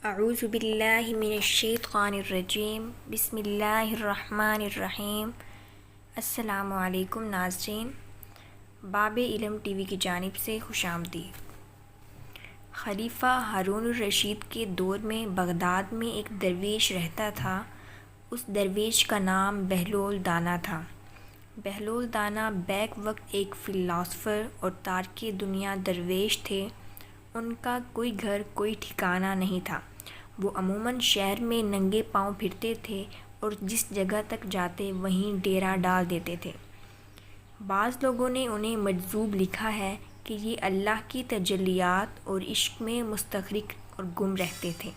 اعوذ باللہ من الشیطان الرجیم بسم اللہ الرحمن الرحیم۔ السلام علیکم ناظرین، باب علم ٹی وی کی جانب سے خوش آمدید۔ خلیفہ ہارون الرشید کے دور میں بغداد میں ایک درویش رہتا تھا۔ اس درویش کا نام بہلول دانا تھا۔ بہلول دانا بیک وقت ایک فلاسفر اور تارک دنیا درویش تھے۔ ان کا کوئی گھر کوئی ٹھکانہ نہیں تھا۔ وہ عموماً شہر میں ننگے پاؤں پھرتے تھے اور جس جگہ تک جاتے وہیں ڈیرا ڈال دیتے تھے۔ بعض لوگوں نے انہیں مجذوب لکھا ہے کہ یہ اللہ کی تجلیات اور عشق میں مستغرق اور گم رہتے تھے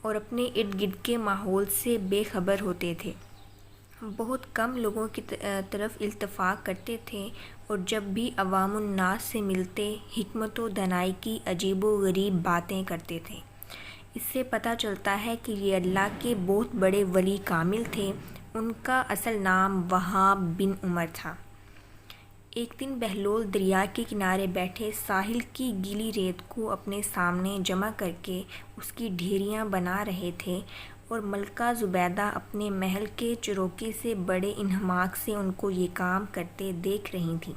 اور اپنے ارد گرد کے ماحول سے بے خبر ہوتے تھے۔ بہت کم لوگوں کی طرف التفات کرتے تھے اور جب بھی عوام الناس سے ملتے حکمت و دانائی کی عجیب و غریب باتیں کرتے تھے۔ اس سے پتہ چلتا ہے کہ یہ اللہ کے بہت بڑے ولی کامل تھے۔ ان کا اصل نام وہاب بن عمر تھا۔ ایک دن بہلول دریا کے کنارے بیٹھے ساحل کی گیلی ریت کو اپنے سامنے جمع کر کے اس کی ڈھیریاں بنا رہے تھے اور ملکہ زبیدہ اپنے محل کے چروکے سے بڑے انہماک سے ان کو یہ کام کرتے دیکھ رہی تھیں۔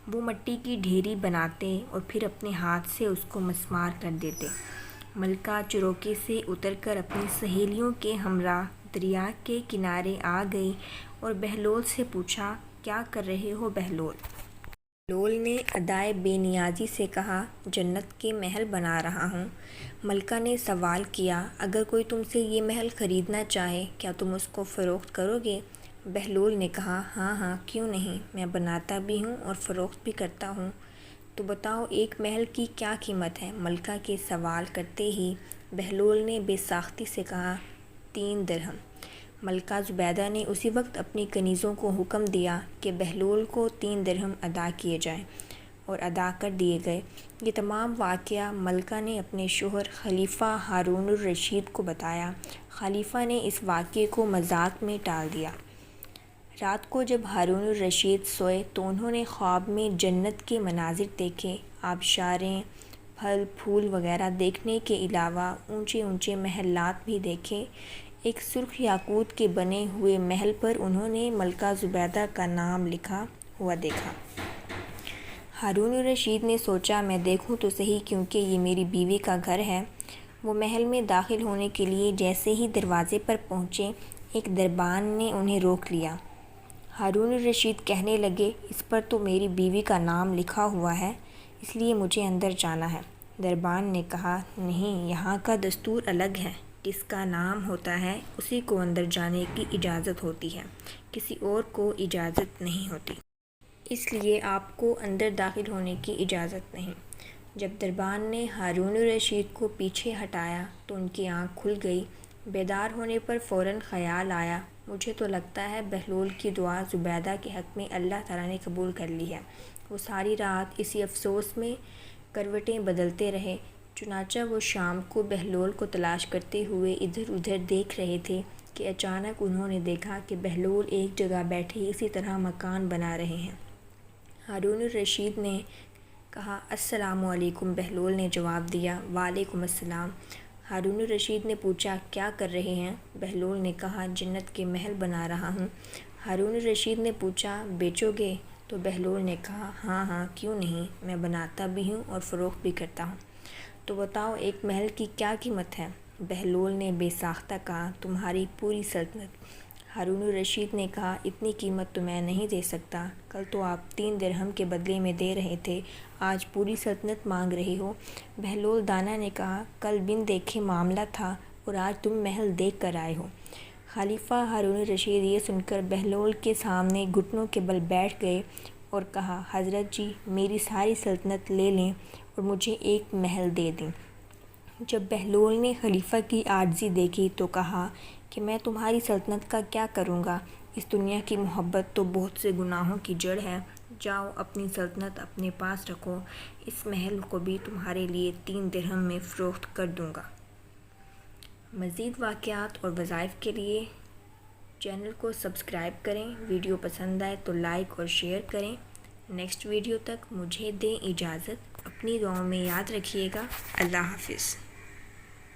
وہ مٹی کی ڈھیری بناتے اور پھر اپنے ہاتھ سے اس کو مسمار کر دیتے۔ ملکہ چروکے سے اتر کر اپنی سہیلیوں کے ہمراہ دریا کے کنارے آ گئی اور بہلول سے پوچھا، کیا کر رہے ہو بہلول؟ بہلول نے ادائے بے نیازی سے کہا، جنت کے محل بنا رہا ہوں۔ ملکہ نے سوال کیا، اگر کوئی تم سے یہ محل خریدنا چاہے کیا تم اس کو فروخت کرو گے؟ بہلول نے کہا، ہاں ہاں کیوں نہیں، میں بناتا بھی ہوں اور فروخت بھی کرتا ہوں۔ تو بتاؤ ایک محل کی کیا قیمت ہے؟ ملکہ کے سوال کرتے ہی بہلول نے بے ساختی سے کہا، 3 درہم۔ ملکہ زبیدہ نے اسی وقت اپنی کنیزوں کو حکم دیا کہ بہلول کو 3 درہم ادا کیے جائیں اور ادا کر دیے گئے۔ یہ تمام واقعہ ملکہ نے اپنے شوہر خلیفہ ہارون الرشید کو بتایا۔ خلیفہ نے اس واقعے کو مذاق میں ٹال دیا۔ رات کو جب ہارون الرشید سوئے تو انہوں نے خواب میں جنت کے مناظر دیکھے۔ آبشاریں، پھل پھول وغیرہ دیکھنے کے علاوہ اونچے اونچے محلات بھی دیکھے۔ ایک سرخ یاقوت کے بنے ہوئے محل پر انہوں نے ملکہ زبیدہ کا نام لکھا ہوا دیکھا۔ ہارون الرشید نے سوچا، میں دیکھوں تو صحیح کیونکہ یہ میری بیوی کا گھر ہے۔ وہ محل میں داخل ہونے کے لیے جیسے ہی دروازے پر پہنچے ایک دربان نے انہیں روک لیا۔ ہارون الرشید کہنے لگے، اس پر تو میری بیوی کا نام لکھا ہوا ہے، اس لیے مجھے اندر جانا ہے۔ دربان نے کہا، نہیں، یہاں کا دستور الگ ہے، جس کا نام ہوتا ہے اسی کو اندر جانے کی اجازت ہوتی ہے، کسی اور کو اجازت نہیں ہوتی۔ اس لیے آپ کو اندر داخل ہونے کی اجازت نہیں۔ جب دربان نے ہارون الرشید کو پیچھے ہٹایا تو ان کی آنکھ کھل گئی۔ بیدار ہونے پر فوراً خیال آیا، مجھے تو لگتا ہے بہلول کی دعا زبیدہ کے حق میں اللہ تعالیٰ نے قبول کر لی ہے۔ وہ ساری رات اسی افسوس میں کروٹیں بدلتے رہے۔ چنانچہ وہ شام کو بہلول کو تلاش کرتے ہوئے ادھر ادھر دیکھ رہے تھے کہ اچانک انہوں نے دیکھا کہ بہلول ایک جگہ بیٹھے اسی طرح مکان بنا رہے ہیں۔ ہارون الرشید نے کہا، السلام علیکم۔ بہلول نے جواب دیا، وعلیکم السلام۔ ہارون الرشید نے پوچھا، کیا کر رہے ہیں؟ بہلول نے کہا، جنت کے محل بنا رہا ہوں۔ ہارون الرشید نے پوچھا، بیچو گے؟ تو بہلول نے کہا، ہاں ہاں کیوں نہیں، میں بناتا بھی ہوں اور فروخت بھی کرتا ہوں۔ تو بتاؤ ایک محل کی کیا قیمت ہے؟ بہلول نے بے ساختہ کہا، تمہاری پوری سلطنت۔ ہارون الرشید نے کہا، اتنی قیمت تو میں نہیں دے سکتا، کل تو آپ 3 درہم کے بدلے میں دے رہے تھے، آج پوری سلطنت مانگ رہے ہو۔ بہلول دانا نے کہا، کل بن دیکھے معاملہ تھا اور آج تم محل دیکھ کر آئے ہو۔ خلیفہ ہارون الرشید یہ سن کر بہلول کے سامنے گھٹنوں کے بل بیٹھ گئے اور کہا، حضرت جی میری ساری سلطنت لے لیں اور مجھے ایک محل دے دیں۔ جب بہلول نے خلیفہ کی عاجزی دیکھی تو کہا کہ میں تمہاری سلطنت کا کیا کروں گا؟ اس دنیا کی محبت تو بہت سے گناہوں کی جڑ ہے، جاؤ اپنی سلطنت اپنے پاس رکھو، اس محل کو بھی تمہارے لیے 3 درہم میں فروخت کر دوں گا۔ مزید واقعات اور وظائف کے لیے چینل کو سبسکرائب کریں، ویڈیو پسند آئے تو لائک اور شیئر کریں۔ نیکسٹ ویڈیو تک مجھے دیں اجازت، اپنی دعاؤں میں یاد رکھیے گا۔ اللہ حافظ۔